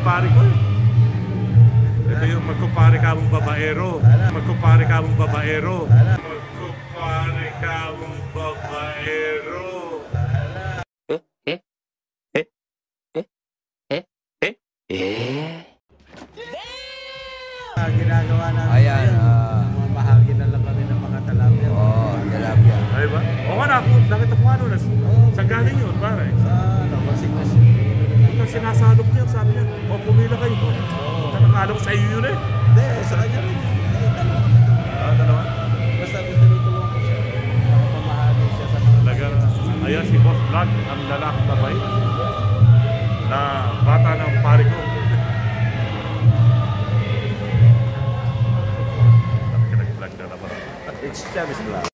ng pare ko eh. Ito yung magkumpare ka mong babaero. Magkumpare ka mong babaero. Magkumpare ka mong babaero. Ginagawa namin. Ayan, mamahagi na lang kami ng mga talapia. oh, tilapia. Ay ba? O nga nakita ko ano, saan galing yun, pare? Basiklas. Ito sinasalok niya, sabi niya, o pumila kayo. Nakakala ko sa iyo yun eh. Hindi, sa kanya rin. Dalawa? Basta tinutulungan ko siya. Mamahagi siya sa mga... Talaga, ayan si Boss Vlog, ang lalaki tabay na bata ng pare ko. Nag-vlog na naman. It's Travis Vlog.